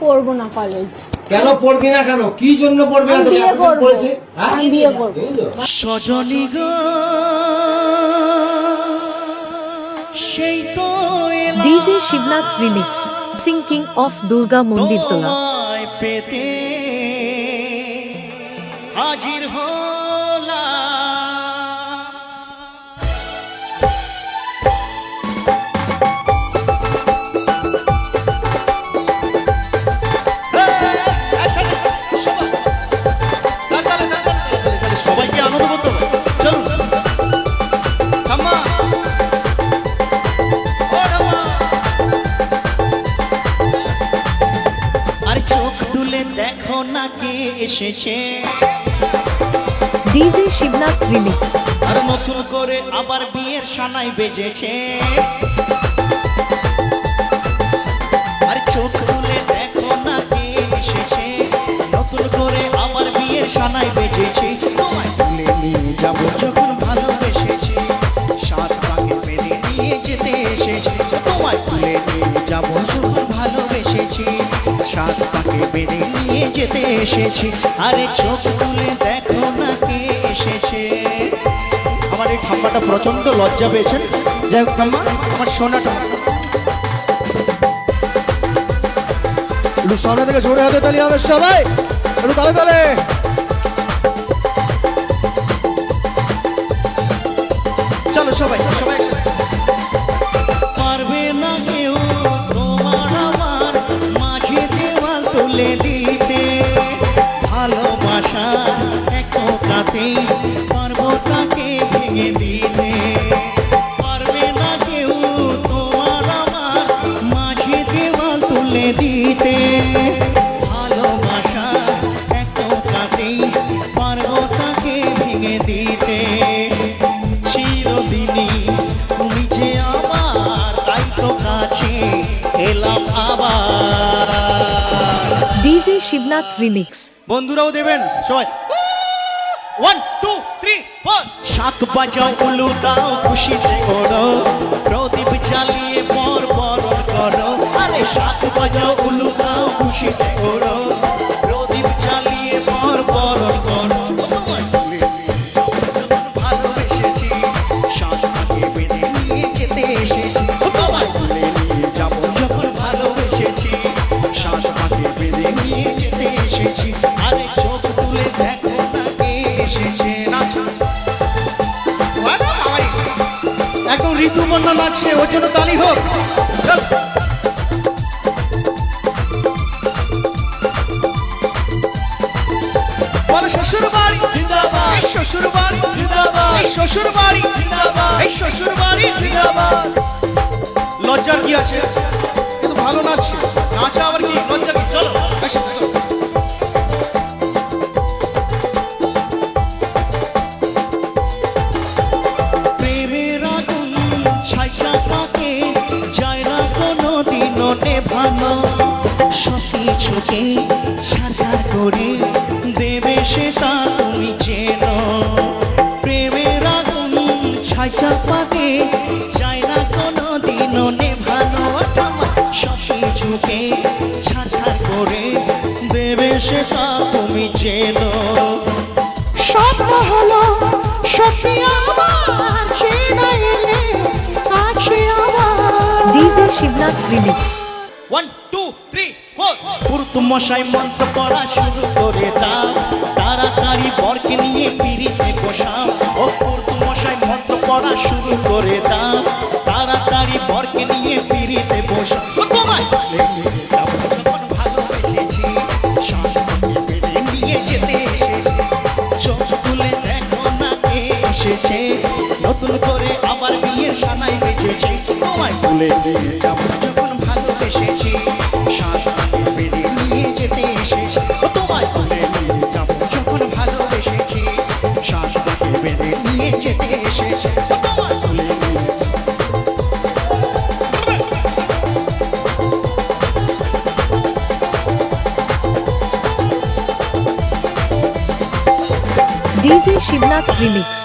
পড়বো না কলেজ। কেন পড়বি না? কেন কি জন্য পড়বি না? বিয়ে করবো, আমি বিয়ে করবো। সজনী গো সেই তো DJ Shibnath remix Singh king of Durga মন্দির তোলা পেতে হাজির হলা সবাইকে আনন্দ করতে হবে। চলুন আর চোখ তুলে দেখো না কে এসেছে। ডিজে শিবনাথ রিমিক্স আর নতুন করে আবার বিয়ের সানাই বেজেছে। আর চোখ তুলে দেখো না কে এসেছে, নতুন করে আবার বিয়ের সানাই বেজেছে। তোমায় তুলে নিয়ে যাবো যখন ভালোবেসেছি, সাত পাকে বেঁধে নিয়ে যেতে এসেছি। তোমায় তুলে নিয়ে যাবো যখন ভালোবেসেছি, সাত পাকে বেঁধে নিয়ে যেতে এসেছি। আরে চোখ তুলে দেখো না কে এসেছে। আমার এই ঠাম্মাটা প্রচন্ড লজ্জা পেয়েছেন। যাই হোক ঠাম্মা, আমার সোনাটা একটু সামনে থেকে জোরে হাতে তালি হবে সবাই, একটু তালে তালে। চলো সবাই সবাই পারবে না কেউ তোমার আমার মাঝে দেওয়াল তুলে দিতে। ভালোবাসা এক কাতে পারবো তাকে ভেঙে দিতে। পারবে না কেউ তোমার আমার মাঝে দেওয়াল তুলে দিতে। ভালোবাসা এক কাতে পারবো তাকে ভেঙে দিতে। চিরদিনই তুমি যে আমার, তাই তো কাছে এলাম আবার। ডিজে শিবনাথ রিমিক্স বন্ধুরাও দেবেন সবাই। 1 2 3 4 শাক বাজাও উলু দাও খুশিতে করো, প্রদীপ জ্বালিয়ে পর বরণ করো। আরে শাক বাজাও উলু দাও খুশিতে করো, প্রদীপ জ্বালিয়ে পর বরণ করো। ভালোবেসেছি সাত পাকে বেঁধে নিয়ে যেতে এসেছি। তোমায় তুলে নিয়ে যাবো যখন ভালোবেসেছি, সাত পাকে বেঁধে নিয়ে যেতে এসেছি। আরে চোখ তুলে দেখো না কে এসেছে। নাচ একদম ঋতুবর্ণা নাচছে, ওর জন্য তালি হোক। বলো শ্বশুর বাড়ি জিন্দাবাদ, শ্বশুর বাড়ি জিন্দাবাদ, শ্বশুর বাড়ি জিন্দাবাদ, শ্বশুর বাড়ি জিন্দাবাদ। লজ্জার কি আছে? কিন্তু ভালো নাচছে, নাচা আবার কি লজ্জা কি? চলো প্রেমের আগুন ছাইচা পাকে যায় না কোনো দিনও নেভানো। সবকিছুকে সাকার করে দেবে সেটা তুমি চেনো। প্রেমের আগুন ছাইচা পাকে যায় না কোনো দিনও নেভানো। সবকিছুকে সাকার করে দেবে সেটা তুমি চেনো। স্বপ্ন হলো সত্যি আমার, চেনা এলে কাছে আমার। ডিজে শিবনাথ রিমিক্স 1 2 3 4 পুরুত মশাই মন্ত্র পড়া শুরু করে দাও, তাড়াতাড়ি বরকে নিয়ে পিড়িতে বসাও। ও পুরুত মশাই মন্ত্র পড়া শুরু করে দাও, তাড়াতাড়ি বরকে নিয়ে পিড়িতে বসাও। তোমায় যখন ভালোবেসেছি, সাত পাকে বেঁধে নিয়ে যেতে এসেছি। চোখ তুলে দেখো না কে এসেছে, নতুন করে আবার বিয়ের সানাই বেজেছে। তোমায় তুলে নিয়ে যাবো যখন ভালোবেসেছি, সাত পাকে বেঁধে নিয়ে যেতে এসেছি। তোমায় তুলে নিয়ে যাবো যখন ভালোবেসেছি, সাত পাকে বেঁধে নিয়ে যেতে এসেছি। তোমায় তুলে নিয়ে ডিজে শিবনাথ রিমিক্স